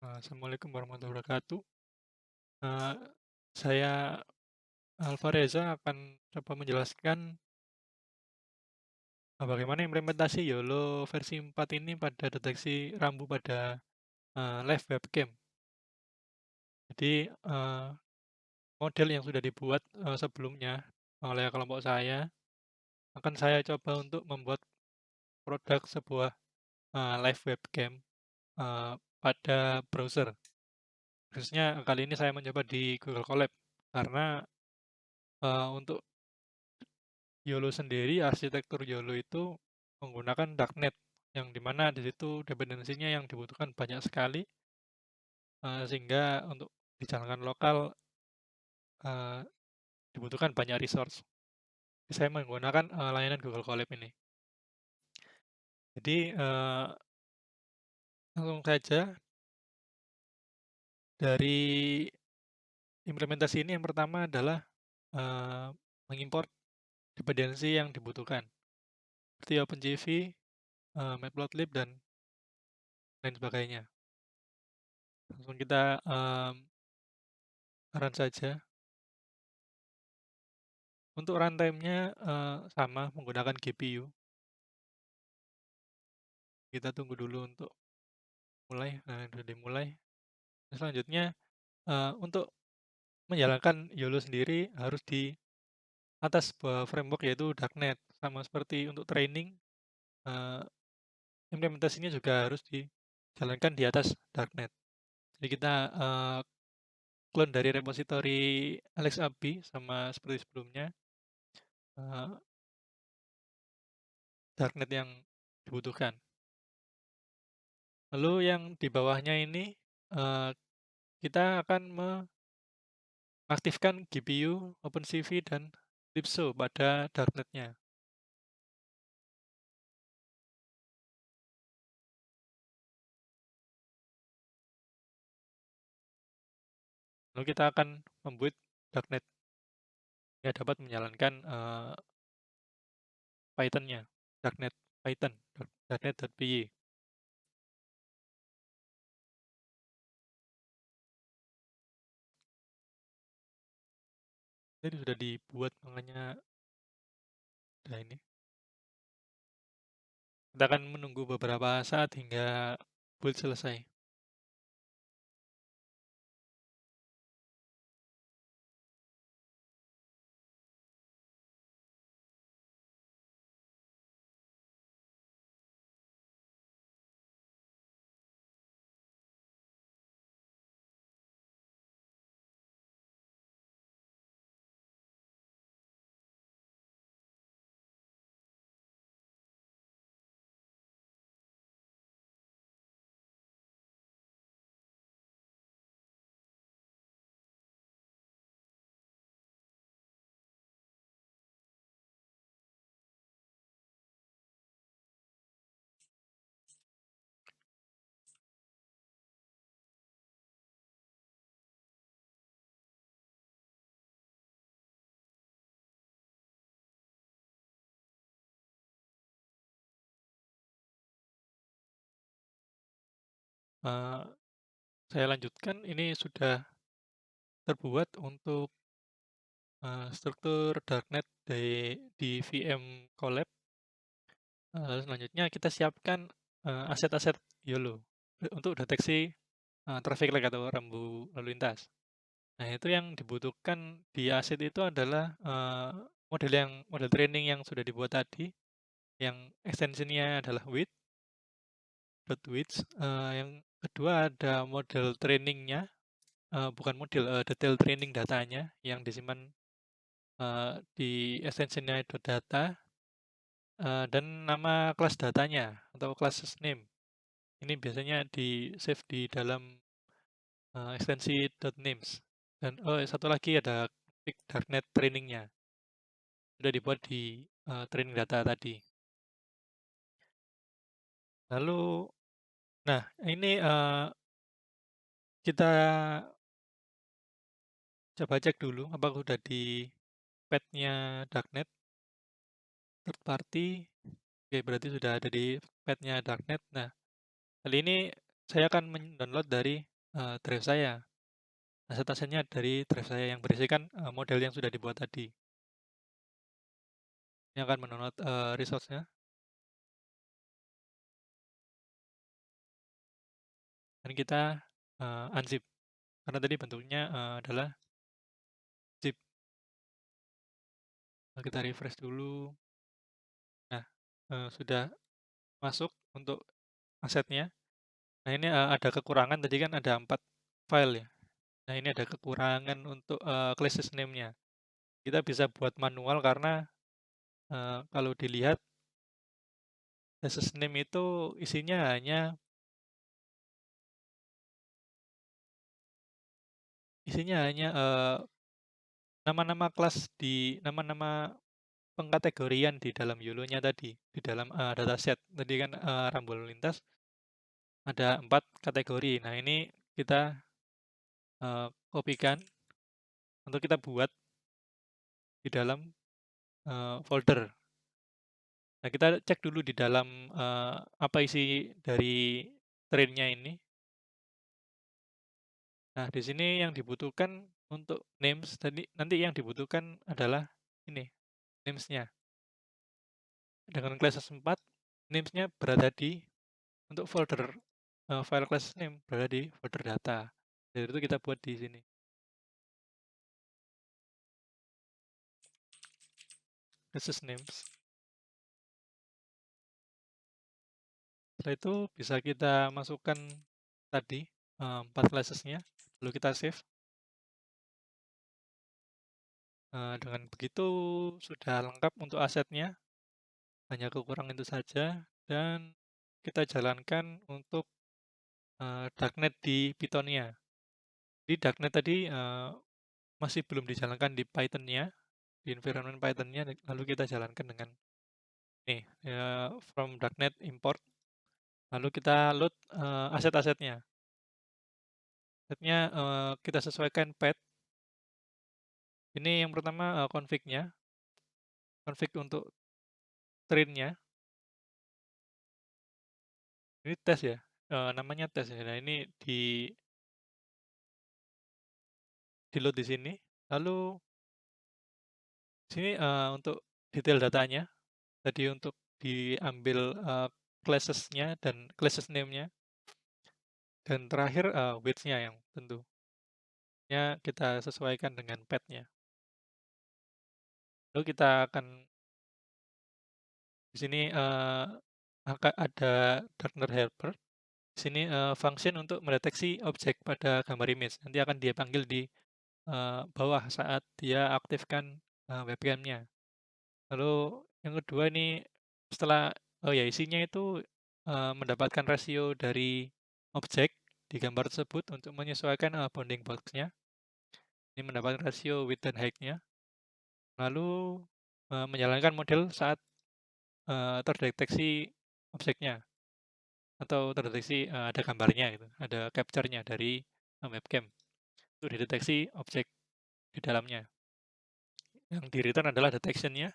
Assalamualaikum warahmatullahi wabarakatuh. Eee, saya Alvareza akan coba menjelaskan, bagaimana implementasi YOLO versi 4 ini pada deteksi rambu pada, live webcam. Jadi, model yang sudah dibuat, sebelumnya oleh kelompok saya, akan saya coba untuk membuat produk sebuah, live webcam, pada browser. Khususnya kali ini saya mencoba di Google Colab, karena, untuk YOLO sendiri, arsitektur YOLO itu menggunakan darknet, yang di mana di situ dependensinya yang dibutuhkan banyak sekali, sehingga untuk dijalankan lokal, eee, dibutuhkan banyak resource. Saya menggunakan, layanan Google Colab ini. Jadi, langsung saja dari implementasi ini yang pertama adalah, eee, mengimport dependensi yang dibutuhkan, seperti OpenCV, Matplotlib, dan lain sebagainya. Langsung kita, run saja. Untuk runtime-nya, sama menggunakan GPU. Kita tunggu dulu untuk mulai, udah dimulai. Selanjutnya, untuk menjalankan YOLO sendiri harus di atas sebuah framework yaitu darknet. Sama seperti untuk training, eee, implementasinya juga harus dijalankan di atas darknet. Jadi kita, clone dari repository AlexAB sama seperti sebelumnya, eee, darknet yang dibutuhkan. Lalu yang di bawahnya ini, eee, kita akan mengaktifkan GPU, OpenCV, dan Calypso pada darknet-nya. Lalu kita akan membuat darknet yang dapat menjalankan, Python-nya, darknet Python, darknet.py. Jadi sudah dibuat, makanya nah ini. Kita akan menunggu beberapa saat hingga build selesai. Eee, saya lanjutkan, ini sudah terbuat untuk, struktur darknet di VM Colab. Selanjutnya kita siapkan, aset-aset YOLO untuk deteksi, traffic light atau rambu lalu lintas. Nah, itu yang dibutuhkan di aset itu adalah, model training yang sudah dibuat tadi, yang ekstensinya adalah width, yang kedua ada model trainingnya, bukan model, detail training datanya yang disimpan, di ekstensinya .data, dan nama kelas datanya atau class name. Ini biasanya di-save di dalam, ekstensi .names. Dan, satu lagi ada darknet training-nya, sudah dibuat di, training data tadi. Lalu, nah ini, kita coba cek dulu apakah sudah di path-nya darknet third party. Oke, berarti sudah ada di path-nya darknet. Nah, kali ini saya akan mendownload dari drive saya. Aset-asetnya dari drive saya yang berisikan, model yang sudah dibuat tadi. Ini akan mendownload, resource-nya dan kita, unzip, karena tadi bentuknya, adalah zip. Kita refresh dulu. Nah, sudah masuk untuk asetnya. Nah, ini, ada kekurangan tadi kan ada 4 file ya. Nah, ini ada kekurangan untuk, classes name-nya. Kita bisa buat manual karena, kalau dilihat classes name itu isinya hanya, nama-nama kelas di nama-nama pengkategorian di dalam YOLO-nya tadi, di dalam, dataset. Tadi kan, rambu lalu lintas ada 4 kategori. Nah, ini kita, kopikan untuk kita buat di dalam, folder. Nah, kita cek dulu di dalam, apa isi dari train-nya ini. Nah, di sini yang dibutuhkan untuk names tadi nanti yang dibutuhkan adalah ini, names-nya. Dengan classes 4, names-nya berada di untuk folder, file class name berada di folder data. Dari itu kita buat di sini, classes names. Setelah itu bisa kita masukkan tadi, 4 classes-nya, lalu kita save. Dengan begitu sudah lengkap untuk asetnya, hanya kekurangan itu saja dan kita jalankan untuk, darknet di Python-nya. Di darknet tadi, masih belum dijalankan di Python-nya, di environment Python-nya, lalu kita jalankan dengan nih, from darknet import, lalu kita load, aset-asetnya. Asetnya, kita sesuaikan path. Ini yang pertama, config-nya, config untuk train-nya, ini tes ya, namanya tes ya. Nah, ini di-load di sini, lalu sini, untuk detail datanya, tadi untuk diambil, classes-nya dan classes name-nya, dan terakhir, weights-nya yang tentunya kita sesuaikan dengan path-nya. Lalu kita akan di sini, ada darker helper. Di sini, function untuk mendeteksi objek pada gambar image. Nanti akan dia panggil di, bawah saat dia aktifkan, webcam-nya. Lalu yang kedua ini setelah oh ya isinya itu, mendapatkan rasio dari objek di gambar tersebut untuk menyesuaikan, bounding box-nya. Ini mendapatkan rasio width dan height-nya. Lalu, menjalankan model saat, terdeteksi objeknya atau terdeteksi, ada gambarnya gitu, ada capture-nya dari, webcam untuk dideteksi objek di dalamnya. Yang di-return adalah detection-nya,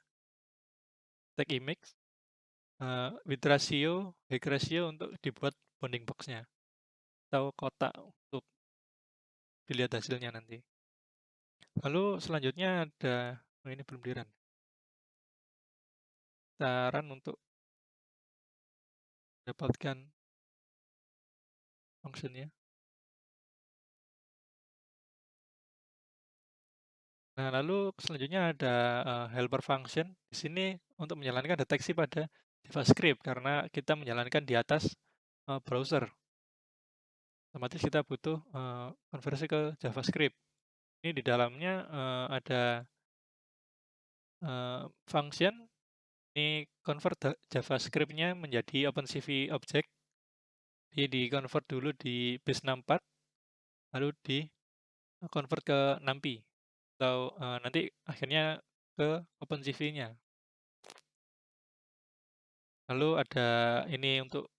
tag image, width ratio, height ratio untuk dibuat bounding box-nya atau kotak untuk dilihat hasilnya nanti. Lalu selanjutnya ada oh ini belum di-run, kita run untuk dapatkan function-nya. Nah, lalu selanjutnya ada, helper function. Di sini untuk menjalankan deteksi pada JavaScript karena kita menjalankan di atas, browser. Otomatis kita butuh, konversi ke JavaScript. Ini di dalamnya, ada, function, ini convert JavaScript-nya menjadi OpenCV object. Jadi di-convert dulu di base 64, lalu di-convert ke NumPy atau, nanti akhirnya ke OpenCV-nya. Lalu ada ini untuk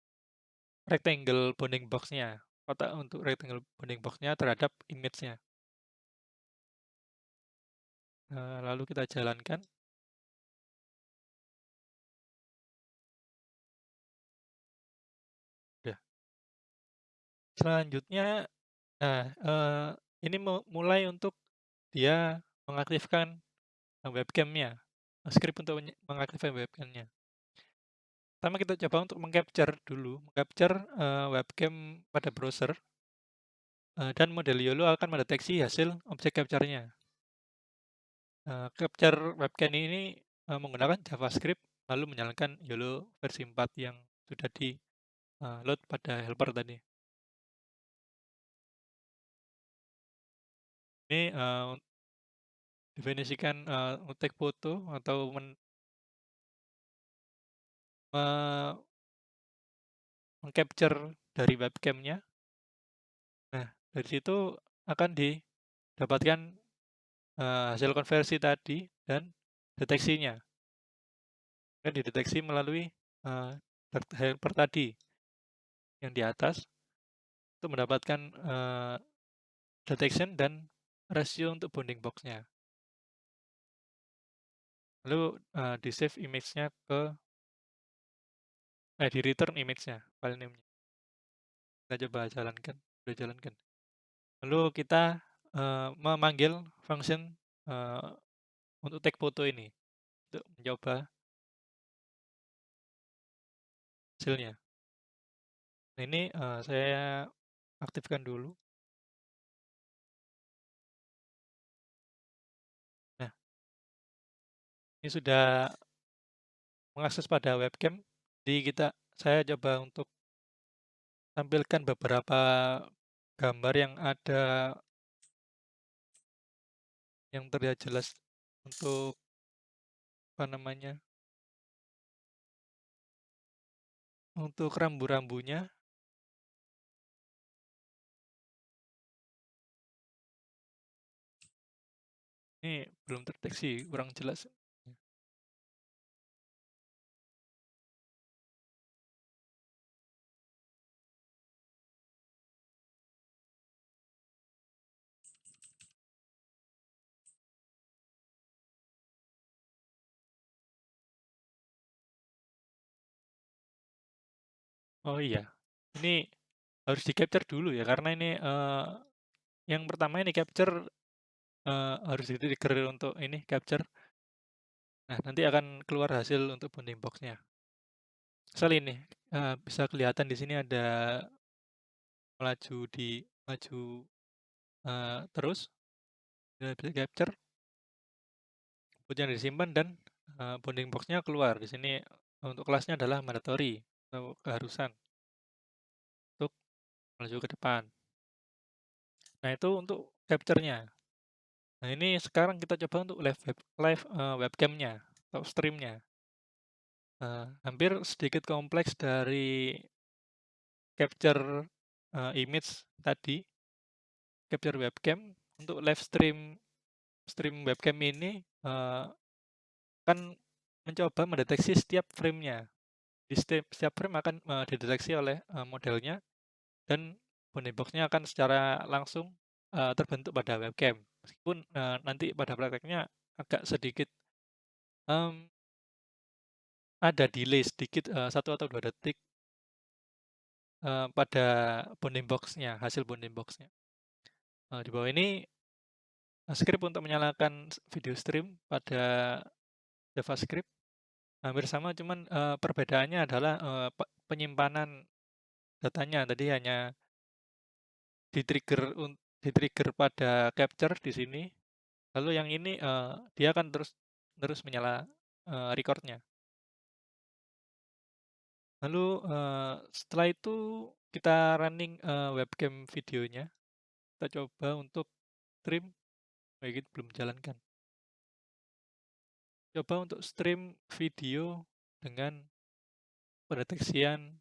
rectangle bounding box-nya, kotak untuk rectangle bounding box-nya terhadap image-nya. Lalu kita jalankan. Udah. Selanjutnya Nah, ini mulai untuk dia mengaktifkan, webcam-nya, script untuk mengaktifkan webcam-nya. Pertama kita coba untuk meng-capture dulu, meng-capture, webcam pada browser, dan model YOLO akan mendeteksi hasil objek capture-nya. Capture webcam ini, menggunakan JavaScript, lalu menjalankan YOLO versi 4 yang sudah di, load pada helper tadi. Ini, definisikan, take foto atau meng-capture dari webcam-nya. Nah, dari situ akan didapatkan, hasil konversi tadi dan deteksinya. Kan dideteksi melalui, eee, helper tadi yang di atas, untuk mendapatkan, detection dan rasio untuk bounding box-nya. Lalu, di-save image-nya di-return image-nya, file name-nya. Kita coba jalankan, udah jalankan. Lalu kita, memanggil function, eee, untuk take foto ini, untuk mencoba hasilnya. Nah ini, saya aktifkan dulu. Nah, ini sudah mengakses pada webcam, jadi saya coba untuk tampilkan beberapa gambar yang yang terlihat jelas untuk, apa namanya, untuk rambu-rambunya. Ini belum terdeteksi, kurang jelas. Oh iya, ini harus di-capture dulu ya, karena ini, yang pertama ini capture, harus di-trigger untuk ini capture. Nah, nanti akan keluar hasil untuk bounding box-nya. Misal ini, bisa kelihatan di sini ada maju, terus, bisa capture, kemudian disimpan dan, bounding box-nya keluar. Di sini untuk kelasnya adalah mandatory atau keharusan untuk maju ke depan. Nah, itu untuk capture-nya. Nah, ini sekarang kita coba untuk webcam-nya atau stream-nya. Hampir sedikit kompleks dari capture, image tadi, capture webcam. Untuk live stream webcam ini, akan mencoba mendeteksi setiap frame-nya. Di setiap frame akan, dideteksi oleh, modelnya, dan bounding box-nya akan secara langsung, terbentuk pada webcam. Meskipun, nanti pada prakteknya agak sedikit, mmm, ada delay sedikit, 1 atau 2 detik, pada bounding box-nya, hasil bounding box-nya. Di bawah ini, script untuk menyalakan video stream pada JavaScript hampir sama, cuman, perbedaannya adalah, penyimpanan datanya. Tadi hanya di-trigger pada capture di sini, lalu yang ini, dia akan terus terus menyala, record-nya. Lalu, setelah itu kita running, webcam videonya, kita coba untuk stream, kayak gitu belum jalankan. Coba untuk stream video dengan pendeteksian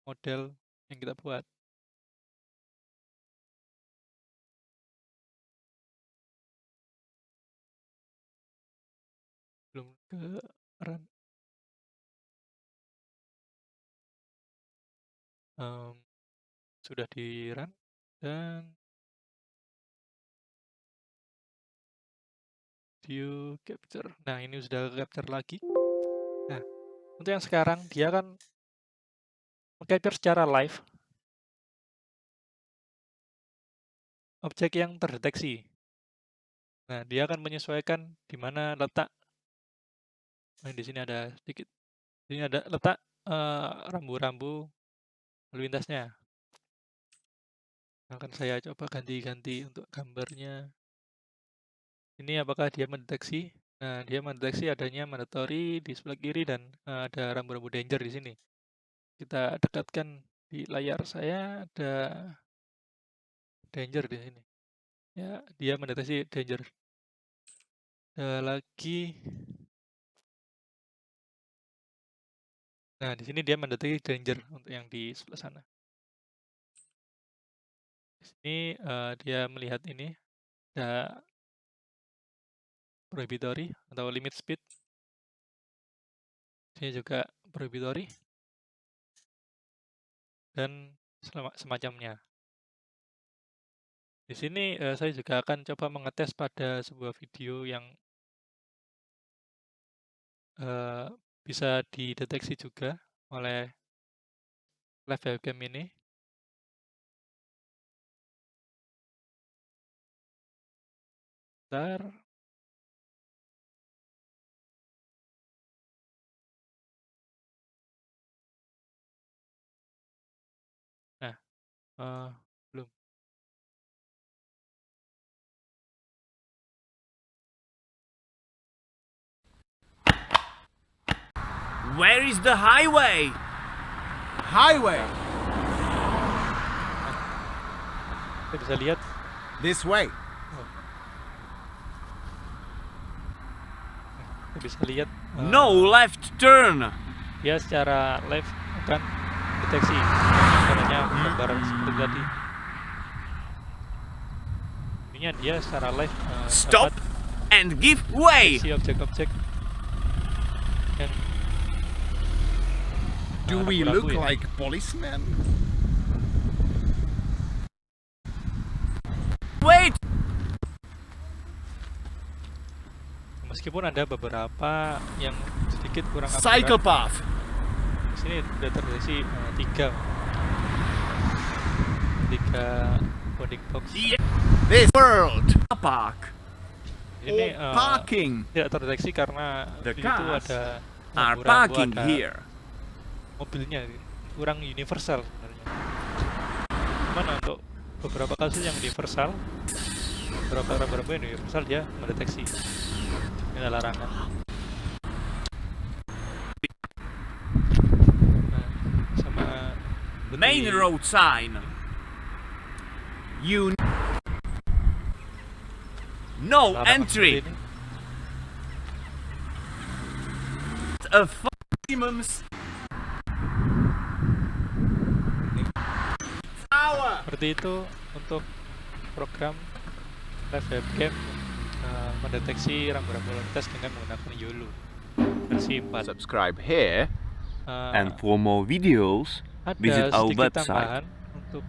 model yang kita buat, belum ke run, mmm, sudah di-run dan video capture. Nah, ini sudah capture lagi. Nah, untuk yang sekarang dia kan meng-capture secara live, objek yang terdeteksi. Nah, dia akan menyesuaikan di mana letak. Nah, di sini ada sedikit. Di sini ada letak rambu-rambu lalu lintasnya. Akan saya coba ganti-ganti untuk gambarnya. Ini apakah dia mendeteksi? Nah, dia mendeteksi adanya mandatory di sebelah kiri dan ada rambu-rambu danger di sini. Kita dekatkan di layar saya, ada danger di sini. Ya, dia mendeteksi danger. Ada lagi. Nah, di sini dia mendeteksi danger untuk yang di sebelah sana. Di sini dia melihat ini ada prohibitory atau limit speed. Sini juga prohibitory dan semacamnya. Di sini saya juga akan coba mengetes pada sebuah video yang bisa dideteksi juga oleh live webcam ini. Bentar. Nah, belum. Where is the highway? Highway! Kita bisa lihat. This way. Oh. Kita bisa lihat. No left turn. Dia secara live akan deteksi caranya gambar seperti tadi. Ini dia secara live Stop and give way. deteksi objek-objek yang Do we look rambu-rambu ya. like policemen? Wait. Meskipun ada beberapa yang sedikit kurang Cycle akurat. path. Di sini sudah terdeteksi tiga boarding box. This world. Park. Ini Parking. tidak terdeteksi karena The di situ cars ada are rambu-rambu, parking ada here. mobilnya, kurang universal sebenarnya. Cuman untuk beberapa kasus yang universal, beberapa rambu-rambu yang universal dia mendeteksi. Ini ada larangan. Nah, sama Main di- road sign. You. No larangan entry. seperti ini. A maximum. Seperti itu untuk program live webcam mendeteksi rambu-rambu lalu lintas dengan menggunakan YOLO versi 4. Subscribe here, Eh, and for more videos, ada visit our sedikit website. tambahan untuk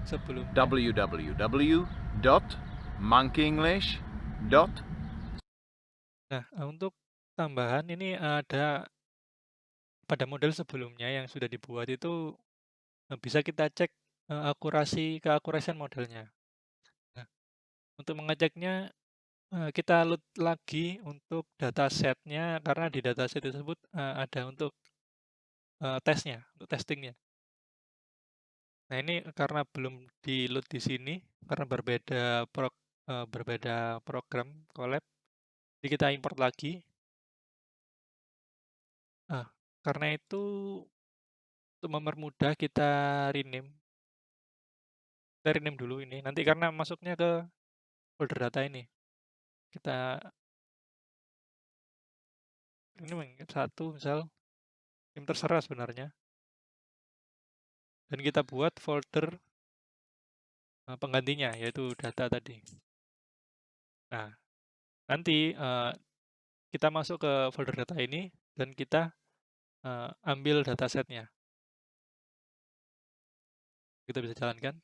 sebelumnya. www.monkenglish. Nah, untuk tambahan ini ada pada model sebelumnya yang sudah dibuat itu bisa kita cek keakurasian modelnya. Nah, untuk mengeceknya kita load lagi untuk datasetnya karena di dataset tersebut ada untuk tesnya, untuk testingnya. Nah, ini karena belum di-load di sini karena berbeda program collab, jadi kita import lagi. Karena itu untuk mempermudah kita rename. Kita rename dulu ini. Nanti karena masuknya ke folder data ini. Kita ini satu misal. Ini terserah sebenarnya. Dan kita buat folder penggantinya yaitu data tadi. Nah, nanti kita masuk ke folder data ini dan kita ambil datasetnya. Kita bisa jalankan.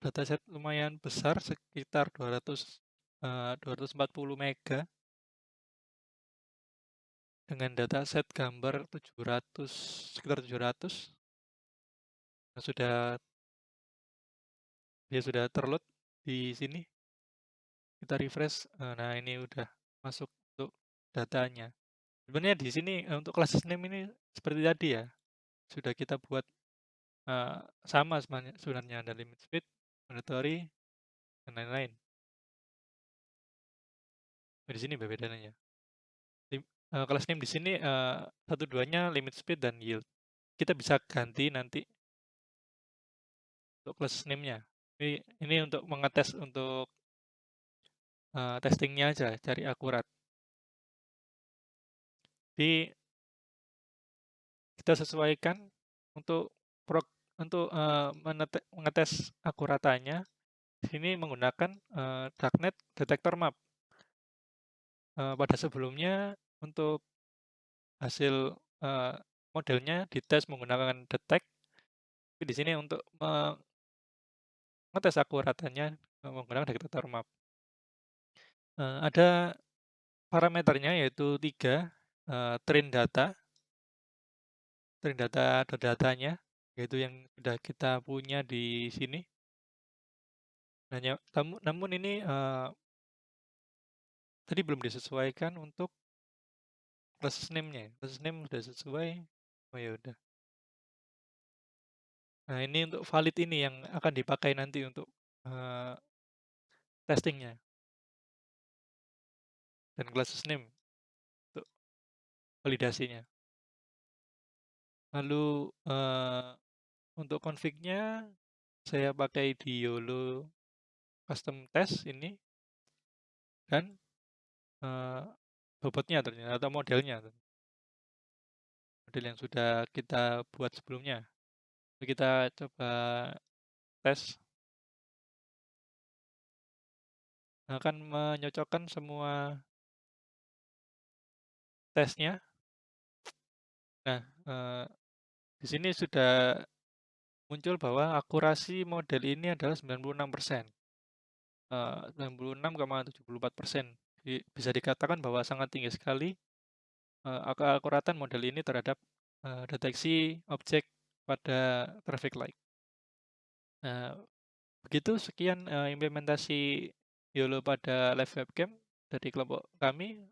Dataset lumayan besar, sekitar 240 mega. dengan dataset gambar 700, sekitar 700 yang sudah terload di sini. Kita refresh, nah ini udah masuk untuk datanya. Sebenarnya di sini, untuk class name ini seperti tadi ya, sudah kita buat, sama sebenarnya ada limit speed, mandatory, dan lain-lain. Di sini bedanya. Class name di sini, 1, 2-nya limit speed dan yield. Kita bisa ganti nanti untuk class name-nya. Ini untuk mengetes untuk, testing-nya aja, cari akurat. Jadi kita sesuaikan untuk mengetes akuratannya, di sini menggunakan, darknet detektor map. Pada sebelumnya untuk hasil, modelnya dites menggunakan detect, tapi di sini untuk mengetes akuratannya, menggunakan detektor map. Ada parameternya yaitu 3, train data datanya, yaitu yang sudah kita punya di sini. Namun ini, tadi belum disesuaikan untuk class name-nya. Class name sudah sesuai, oh ya udah. Nah ini untuk valid ini yang akan dipakai nanti untuk, testing-nya. Dan class name untuk validasinya. Lalu, untuk config-nya saya pakai di YOLO custom test ini dan, bobotnya ternyata atau modelnya. Model yang sudah kita buat sebelumnya. Kita coba tes. Akan menyocokkan semua tesnya. Nah, di sini sudah muncul bahwa akurasi model ini adalah 96%. 96,74%. Jadi bisa dikatakan bahwa sangat tinggi sekali, keakuratan model ini terhadap, deteksi objek pada traffic light. Nah, begitu sekian, implementasi YOLO pada live webcam dari kelompok kami,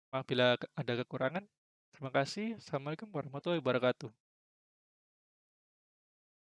apabila ada kekurangan. Terima kasih. Assalamualaikum warahmatullahi wabarakatuh.